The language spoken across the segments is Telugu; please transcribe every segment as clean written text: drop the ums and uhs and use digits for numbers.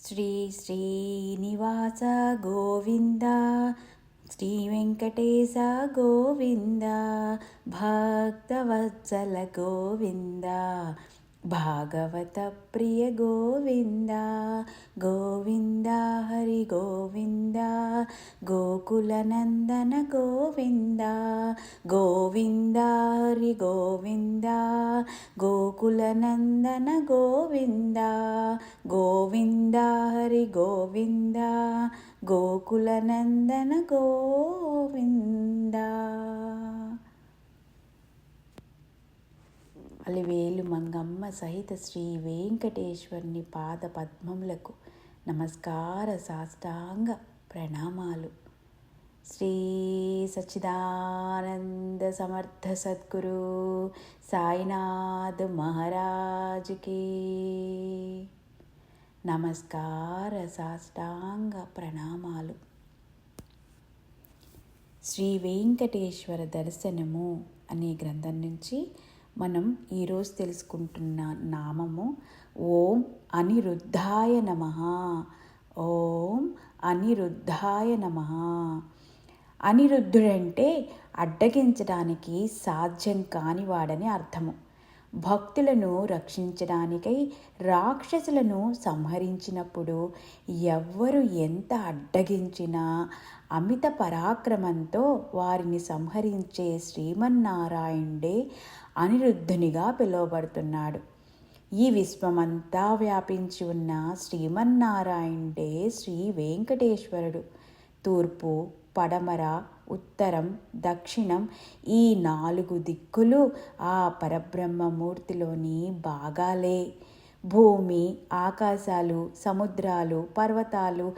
శ్రీ శ్రీనివాస గోవింద శ్రీ వెంకటేశ గోవింద భక్తవత్సల గోవింద భాగవత ప్రియ గోవింద గోవింద హరి గోవింద గోకులనందన గోవింద గోవింద హరి గోవింద గోకులనందన గోవింద గోవింద హరి గోవింద గోకులనందన గోవింద. అలివేలు మంగమ్మ సహిత శ్రీ వెంకటేశ్వరుని పాద పద్మములకు నమస్కార సాష్టాంగ ప్రణామాలు. శ్రీ సచ్చిదానంద సమర్థ సద్గురు సాయినాథ్ మహారాజుకి నమస్కార సాష్టాంగ ప్రణామాలు. శ్రీ వెంకటేశ్వర దర్శనము అనే గ్రంథం నుంచి మనం ఈరోజు తెలుసుకుంటున్న నామము ఓం అనిరుద్ధాయ నమః. ఓం అనిరుద్ధాయ నమః. అనిరుద్ధుడంటే అడ్డగించడానికి సాధ్యం కానివాడని అర్థము. భక్తులను రక్షించడానికై రాక్షసులను సంహరించినప్పుడు ఎవ్వరు ఎంత అడ్డగించినా అమిత పరాక్రమంతో వారిని సంహరించే శ్రీమన్నారాయణుడే అనిరుద్ధునిగా పిలువబడుతున్నాడు. ఈ విశ్వమంతా వ్యాపించి ఉన్న శ్రీమన్నారాయణుడే శ్రీ వెంకటేశ్వరుడు. తూర్పు, పడమర, ఉత్తరం, దక్షిణం ఈ 4 దిక్కులు ఆ పరబ్రహ్మమూర్తిలోని భాగాలే. భూమి, ఆకాశాలు, సముద్రాలు, పర్వతాలు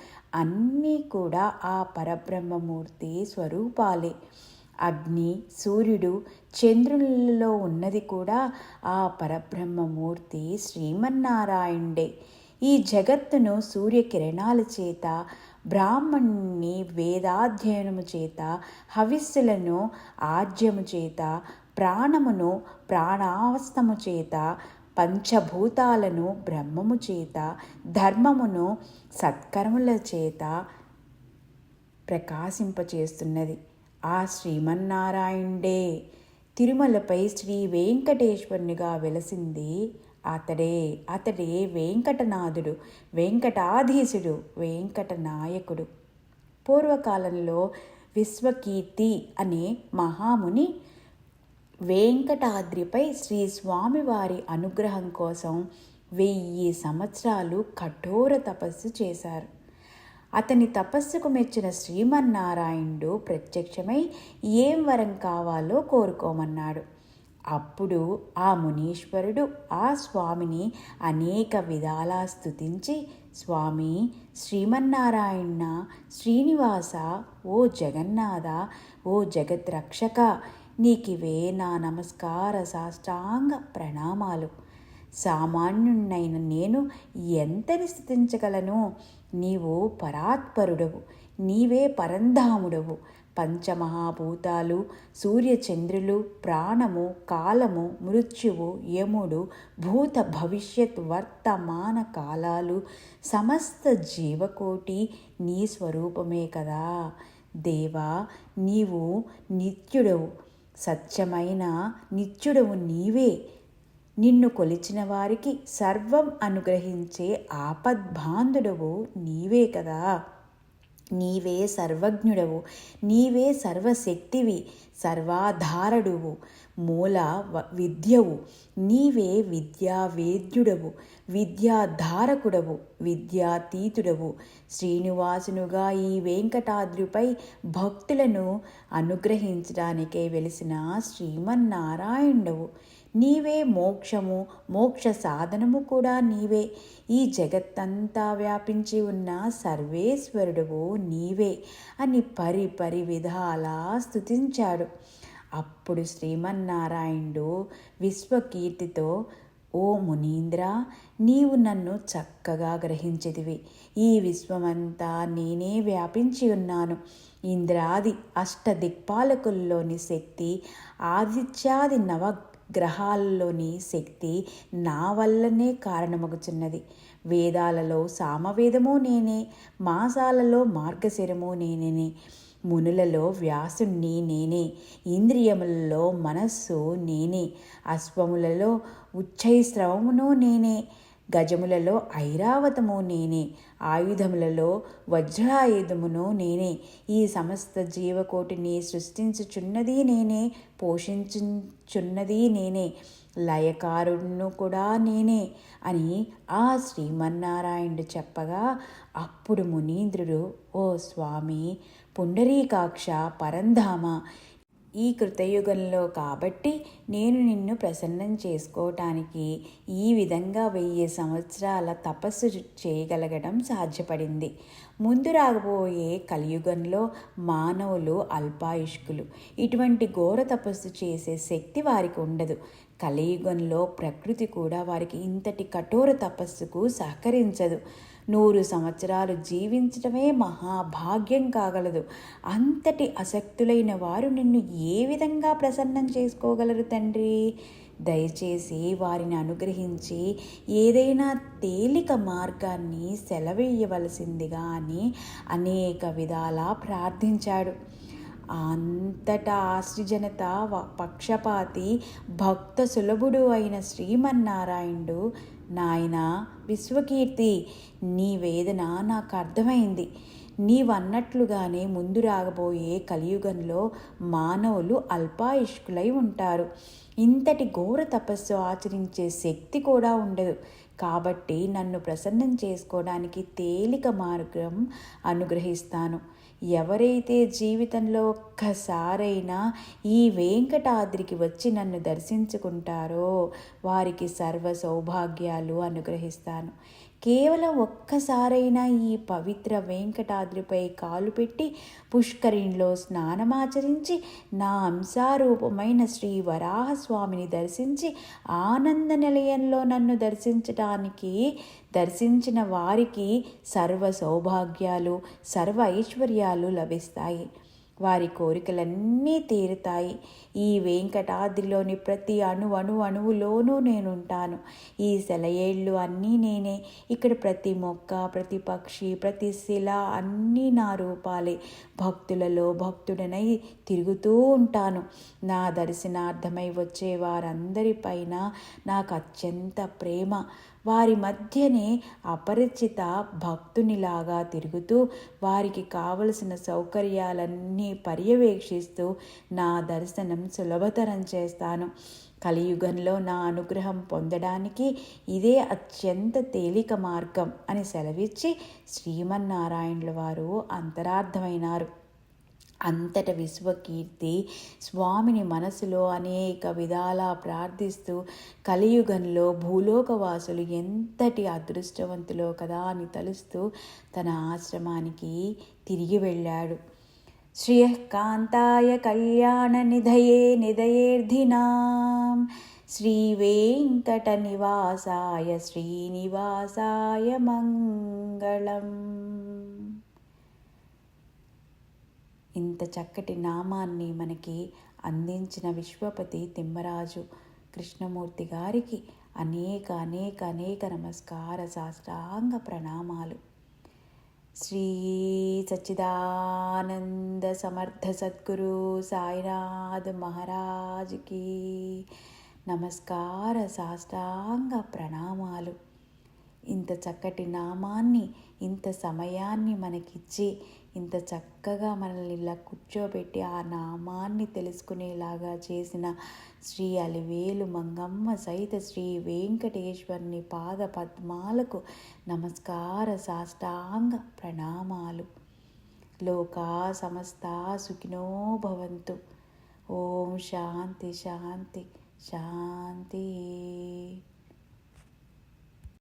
అన్నీ కూడా ఆ పరబ్రహ్మమూర్తి స్వరూపాలే. అగ్ని, సూర్యుడు, చంద్రులలో ఉన్నది కూడా ఆ పరబ్రహ్మమూర్తి శ్రీమన్నారాయణుడే. ఈ జగత్తును సూర్యకిరణాల చేత, బ్రాహ్మణుని వేదాధ్యయనము చేత, హవిస్సులను ఆజ్యము చేత, ప్రాణమును ప్రాణావస్థము చేత, పంచభూతాలను బ్రహ్మము చేత, ధర్మమును సత్కర్మల చేత ప్రకాశింపచేస్తున్నది ఆ శ్రీమన్నారాయణుడే. తిరుమలపై శ్రీ వెంకటేశ్వరునిగా వెలసింది అతడే వెంకటనాథుడు, వెంకటాధీశుడు, వెంకటనాయకుడు. పూర్వకాలంలో విశ్వకీర్తి అనే మహాముని వెంకటాద్రిపై శ్రీ స్వామివారి అనుగ్రహం కోసం 1000 సంవత్సరాలు కఠోర తపస్సు చేశారు. అతని తపస్సుకు మెచ్చిన శ్రీమన్నారాయణుడు ప్రత్యక్షమై ఏం వరం కావాలో కోరుకోమన్నాడు. అప్పుడు ఆ మునీశ్వరుడు ఆ స్వామిని అనేక విధాలా స్తుతించి, స్వామి, శ్రీమన్నారాయణ, శ్రీనివాస, ఓ జగన్నాథ, ఓ జగద్రక్షక, నీకివే నా నమస్కార సాష్టాంగ ప్రణామాలు. సామాన్యుణ్ణైన నేను ఎంతని స్తుతించగలను? నీవు పరాత్పరుడవు, నీవే పరంధాముడవు. పంచమహాభూతాలు, సూర్యచంద్రులు, ప్రాణము, కాలము, మృత్యువు, యముడు, భూత భవిష్యత్ వర్తమాన కాలాలు, సమస్త జీవకోటి నీ స్వరూపమే కదా. దేవా, నీవు నిత్యుడవు, సత్యమైన నిత్యుడవు నీవే. నిన్ను కొలిచిన వారికి సర్వం అనుగ్రహించే ఆపద్బాంధుడవు నీవే కదా. నీవే సర్వజ్ఞుడవు, నీవే సర్వశక్తివి, సర్వాధారుడువు, మూల విద్యవు. నీవే విద్యావేద్యుడవు, విద్యాధారకుడవు, విద్యాతీతుడవు. శ్రీనివాసునుగా ఈ వెంకటాద్రిపై భక్తులను అనుగ్రహించడానికే వెలిసిన శ్రీమన్నారాయణుడవు. నీవే మోక్షము, మోక్ష సాధనము కూడా నీవే. ఈ జగత్తంతా వ్యాపించి ఉన్న సర్వేశ్వరుడువు నీవే అని పరి విధాలా స్తుతించాడు. అప్పుడు శ్రీమన్నారాయణుడు విశ్వకీర్తితో, ఓ మునీంద్ర, నీవు నన్ను చక్కగా గ్రహించితివి. ఈ విశ్వమంతా నేనే వ్యాపించి ఉన్నాను. ఇంద్రాది అష్టదిక్పాలకుల్లోని శక్తి, ఆదిత్యాది నవ గ్రహాల్లోని శక్తి నా వల్లనే కారణమగుచున్నది. వేదాలలో సామవేదము నేనే, మాసాలలో మార్గశిరము నేనే, మునులలో వ్యాసుణ్ణి నేనే, ఇంద్రియములలో మనస్సు నేనే, అశ్వములలో ఉచ్చైస్రవమును నేనే, గజములలో ఐరావతము నేనే, ఆయుధములలో వజ్రాయుధమును నేనే, ఈ సమస్త జీవకోటిని సృష్టించుచున్నది నేనే, పోషించుచున్నది నేనే, లయకారుడును కూడా నేనే అని ఆ శ్రీమన్నారాయణుడు చెప్పగా అప్పుడు మునీంద్రుడు, ఓ స్వామి పుండరీకాక్ష పరంధామ, ఈ కృతయుగంలో కాబట్టి నేను నిన్ను ప్రసన్నం చేసుకోవటానికి ఈ విధంగా 1000 సంవత్సరాల తపస్సు చేయగలగడం సాధ్యపడింది. ముందు రాబోయే కలియుగంలో మానవులు అల్పాయుష్కులు. ఇటువంటి ఘోర తపస్సు చేసే శక్తి వారికి ఉండదు. కలియుగంలో ప్రకృతి కూడా వారికి ఇంతటి కఠోర తపస్సుకు సహకరించదు. 100 సంవత్సరాలు జీవించడమే మహాభాగ్యం కాగలదు. అంతటి అసక్తులైన వారు నిన్ను ఏ విధంగా ప్రసన్నం చేసుకోగలరు తండ్రి? దయచేసి వారిని అనుగ్రహించి ఏదైనా తేలిక మార్గాన్ని సెలవేయవలసిందిగా అని అనేక విధాలా ప్రార్థించాడు. అంతటా ఆశ్రిజనత పక్షపాతి భక్త సులభుడు అయిన శ్రీమన్నారాయణుడు, నాయనా విశ్వకీర్తి, నీ వేదన నాకు అర్థమైంది. నీవన్నట్లుగానే ముందు రాబోయే కలియుగంలో మానవులు అల్పాయుష్కులై ఉంటారు. ఇంతటి ఘోర తపస్సు ఆచరించే శక్తి కూడా ఉండదు. కాబట్టి నన్ను ప్రసన్నం చేసుకోవడానికి తేలిక మార్గం అనుగ్రహిస్తాను. ఎవరైతే జీవితంలో ఒక్కసారైనా ఈ వెంకటాద్రికి వచ్చి నన్ను దర్శించుకుంటారో వారికి సర్వ సౌభాగ్యాలు అనుగ్రహిస్తాను. కేవలం ఒక్కసారైనా ఈ పవిత్ర వెంకటాద్రిపై కాలు పెట్టి పుష్కరిణిలో స్నానమాచరించి నా అంశారూపమైన శ్రీ వరాహస్వామిని దర్శించి ఆనంద నిలయంలో నన్ను దర్శించిన వారికి సర్వ సౌభాగ్యాలు, సర్వ ఐశ్వర్యాలు లభిస్తాయి. వారి కోరికలన్నీ తీరుతాయి. ఈ వెంకటాద్రిలోని ప్రతి అణువులోనూ నేనుంటాను. ఈ సెలయేళ్ళు అన్నీ నేనే. ఇక్కడ ప్రతి మొక్క, ప్రతి పక్షి, ప్రతి శిల అన్నీ నా రూపాలే. భక్తులలో భక్తుడనై తిరుగుతూ ఉంటాను. నా దర్శనార్థమై వచ్చే వారందరిపైన నాకు అత్యంత ప్రేమ. వారి మధ్యనే అపరిచిత భక్తునిలాగా తిరుగుతూ వారికి కావలసిన సౌకర్యాలన్నీ పర్యవేక్షిస్తూ నా దర్శనం సులభతరం చేస్తాను. కలియుగంలో నా అనుగ్రహం పొందడానికి ఇదే అత్యంత తేలిక మార్గం అని సెలవిచ్చి శ్రీమన్నారాయణుల వారు అంతరార్థమైనారు. అంతట విశ్వకీర్తి స్వామిని మనసులో అనేక విధాలా ప్రార్థిస్తూ కలియుగంలో భూలోకవాసులు ఎంతటి అదృష్టవంతులో కదా అని తలుస్తూ తన ఆశ్రమానికి తిరిగి వెళ్ళాడు. శ్రియకాంతాయ కళ్యాణ నిధయేర్ధినాం శ్రీవేంకట నివాసాయ శ్రీనివాసాయ మంగళం. ఇంత చక్కటి నామాన్ని మనకి అందించిన విశ్వపతి తిమ్మరాజు కృష్ణమూర్తి గారికి అనేక అనేక అనేక నమస్కార సాష్టాంగ ప్రణామాలు. శ్రీ సచ్చిదానంద సమర్థ సద్గురు సాయినాథ్ మహారాజ్కి నమస్కార సాష్టాంగ ప్రణామాలు. ఇంత చక్కటి నామాన్ని, ఇంత సమయాన్ని మనకిచ్చి, ఇంత చక్కగా మనల్ని ఇలా కూర్చోబెట్టి ఆ నామాన్ని తెలుసుకునేలాగా చేసిన శ్రీ అలివేలు మంగమ్మ సహిత శ్రీ వెంకటేశ్వరుని పాద పద్మాలకు నమస్కార సాష్టాంగ ప్రణామాలు. లోకా సమస్తా సుఖినో భవంతు. ఓం శాంతి శాంతి శాంతి.